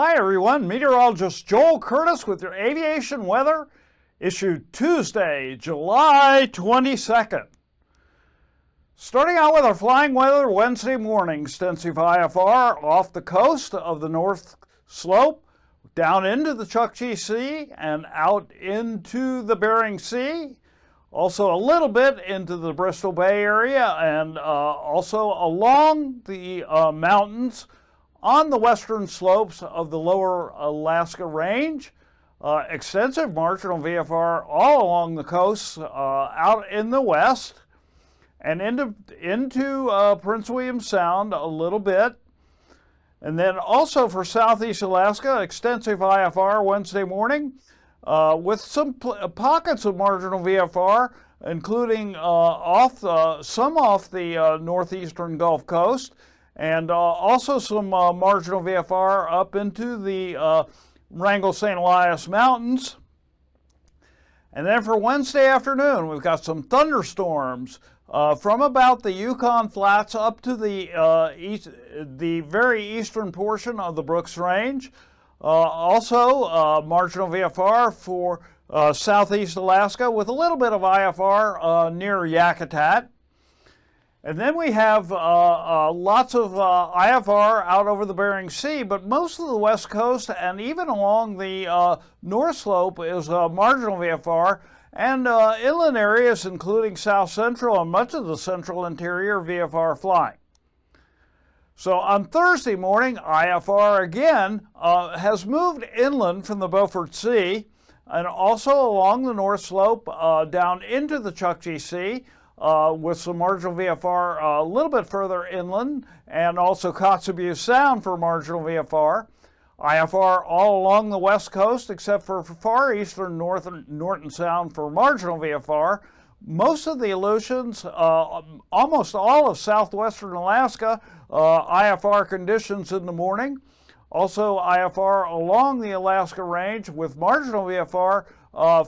Hi everyone, Meteorologist Joel Curtis with your aviation weather, issued Tuesday, July 22nd. Starting out with our flying weather Wednesday morning, extensive IFR off the coast of the North Slope, down into the Chukchi Sea and out into the Bering Sea. Also a little bit into the Bristol Bay area and also along the mountains on the western slopes of the lower Alaska Range. Extensive marginal VFR all along the coast out in the west and into Prince William Sound a little bit. And then also for southeast Alaska, extensive IFR Wednesday morning with some pockets of marginal VFR, including some off the northeastern Gulf Coast, and also some marginal VFR up into the Wrangell-St. Elias Mountains. And then for Wednesday afternoon, we've got some thunderstorms from about the Yukon Flats up to the very eastern portion of the Brooks Range. Also marginal VFR for southeast Alaska with a little bit of IFR near Yakutat. And then we have lots of IFR out over the Bering Sea, but most of the west coast and even along the north slope is marginal VFR, and inland areas including south central and much of the central interior VFR flying. So on Thursday morning, IFR again has moved inland from the Beaufort Sea and also along the north slope down into the Chukchi Sea, with some marginal VFR a little bit further inland, and also Kotzebue Sound for marginal VFR. IFR all along the west coast except for far eastern Norton Sound for marginal VFR. Most of the Aleutians, almost all of southwestern Alaska, IFR conditions in the morning. Also IFR along the Alaska Range with marginal VFR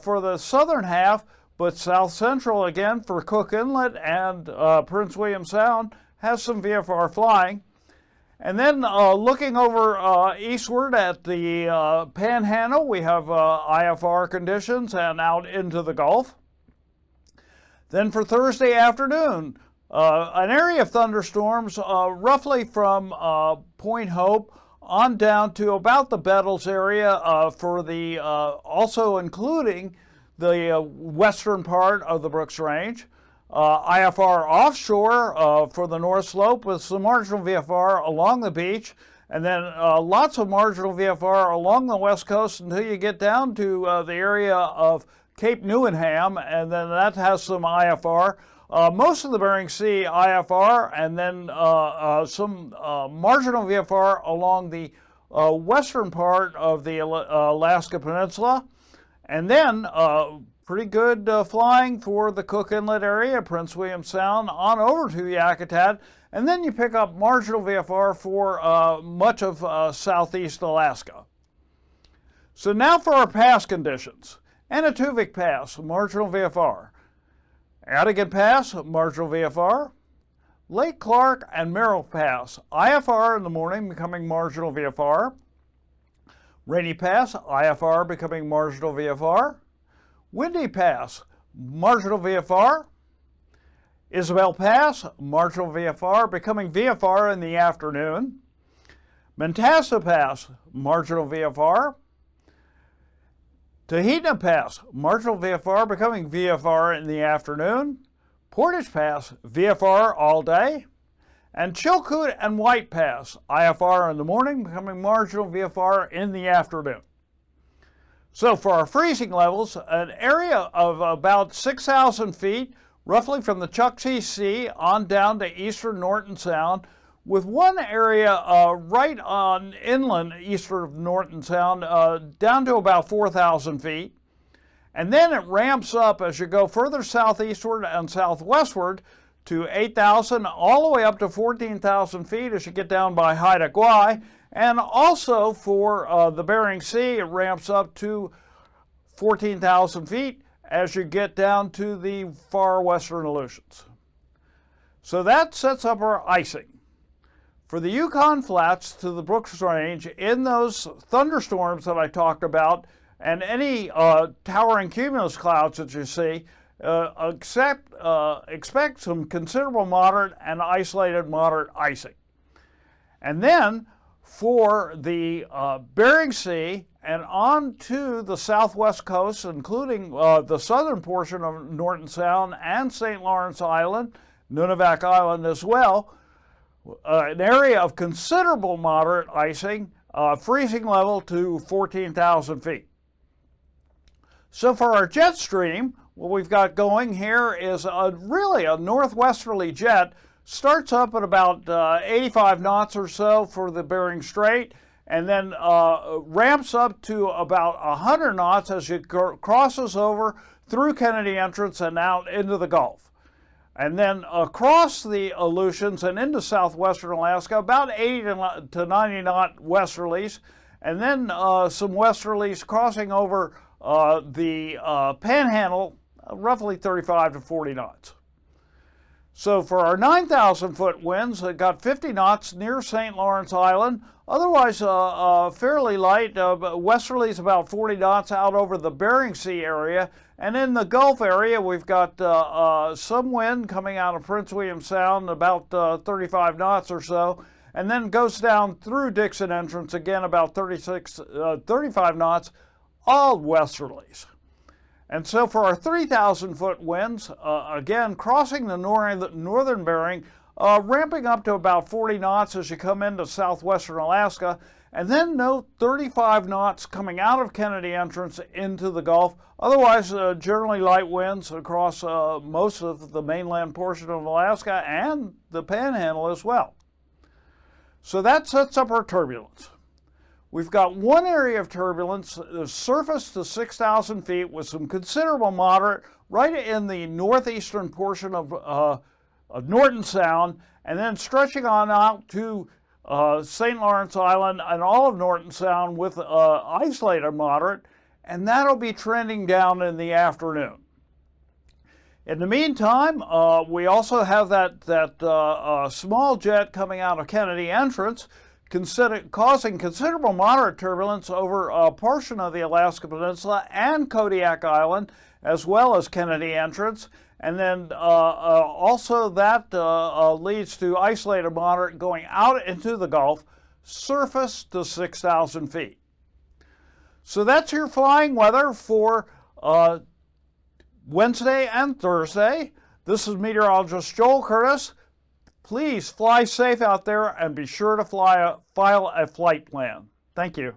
for the southern half, but south central again for Cook Inlet and Prince William Sound has some VFR flying. And then looking over eastward at the Panhandle, we have IFR conditions and out into the Gulf. Then for Thursday afternoon, an area of thunderstorms roughly from Point Hope on down to about the Bettles area for the also including the western part of the Brooks Range. IFR offshore for the North Slope with some marginal VFR along the beach, and then lots of marginal VFR along the west coast until you get down to the area of Cape Newenham, and then that has some IFR. Most of the Bering Sea IFR, and then some marginal VFR along the western part of the Alaska Peninsula. And then pretty good flying for the Cook Inlet area, Prince William Sound, on over to Yakutat. And then you pick up marginal VFR for much of southeast Alaska. So now for our pass conditions. Anaktuvik Pass, marginal VFR. Adigan Pass, marginal VFR. Lake Clark and Merrill Pass, IFR in the morning becoming marginal VFR. Rainy Pass, IFR becoming marginal VFR. Windy Pass, marginal VFR. Isabel Pass, marginal VFR becoming VFR in the afternoon. Mentasta Pass, marginal VFR. Tahitna Pass, marginal VFR becoming VFR in the afternoon. Portage Pass, VFR all day. And Chilkoot and White Pass, IFR in the morning, becoming marginal VFR in the afternoon. So for our freezing levels, an area of about 6,000 feet, roughly from the Chukchi Sea on down to eastern Norton Sound, with one area right on inland eastern of Norton Sound down to about 4,000 feet. And then it ramps up as you go further southeastward and southwestward to 8,000 all the way up to 14,000 feet as you get down by Haida Gwaii. And also for the Bering Sea, it ramps up to 14,000 feet as you get down to the far western Aleutians. So that sets up our icing. For the Yukon Flats to the Brooks Range, in those thunderstorms that I talked about, and any towering cumulus clouds that you see, expect some considerable moderate and isolated moderate icing. And then for the Bering Sea and on to the southwest coast, including the southern portion of Norton Sound and St. Lawrence Island, Nunivak Island as well, an area of considerable moderate icing, freezing level to 14,000 feet. So for our jet stream, what we've got going here is really a northwesterly jet. Starts up at about 85 knots or so for the Bering Strait, and then ramps up to about 100 knots as it crosses over through Kennedy Entrance and out into the Gulf. And then across the Aleutians and into southwestern Alaska, about 80 to 90 knot westerlies, and then some westerlies crossing over the Panhandle, roughly 35 to 40 knots. So for our 9,000 foot winds, it got 50 knots near St. Lawrence Island. Otherwise, fairly light. Westerlies about 40 knots out over the Bering Sea area. And in the Gulf area, we've got some wind coming out of Prince William Sound, about 35 knots or so. And then goes down through Dixon Entrance, again about 35 knots, all westerlies. And so for our 3,000 foot winds, again, crossing the northern Bering, ramping up to about 40 knots as you come into southwestern Alaska, and then note 35 knots coming out of Kennedy Entrance into the Gulf. Otherwise, generally light winds across most of the mainland portion of Alaska and the Panhandle as well. So that sets up our turbulence. We've got one area of turbulence, the surface to 6,000 feet with some considerable moderate right in the northeastern portion of Norton Sound, and then stretching on out to St. Lawrence Island and all of Norton Sound with isolated moderate, and that'll be trending down in the afternoon. In the meantime, we also have that small jet coming out of Kennedy Entrance, causing considerable moderate turbulence over a portion of the Alaska Peninsula and Kodiak Island, as well as Kennedy Entrance. And then also that leads to isolated moderate going out into the Gulf, surface to 6,000 feet. So that's your flying weather for Wednesday and Thursday. This is meteorologist Joel Curtis. Please fly safe out there and be sure to file a flight plan. Thank you.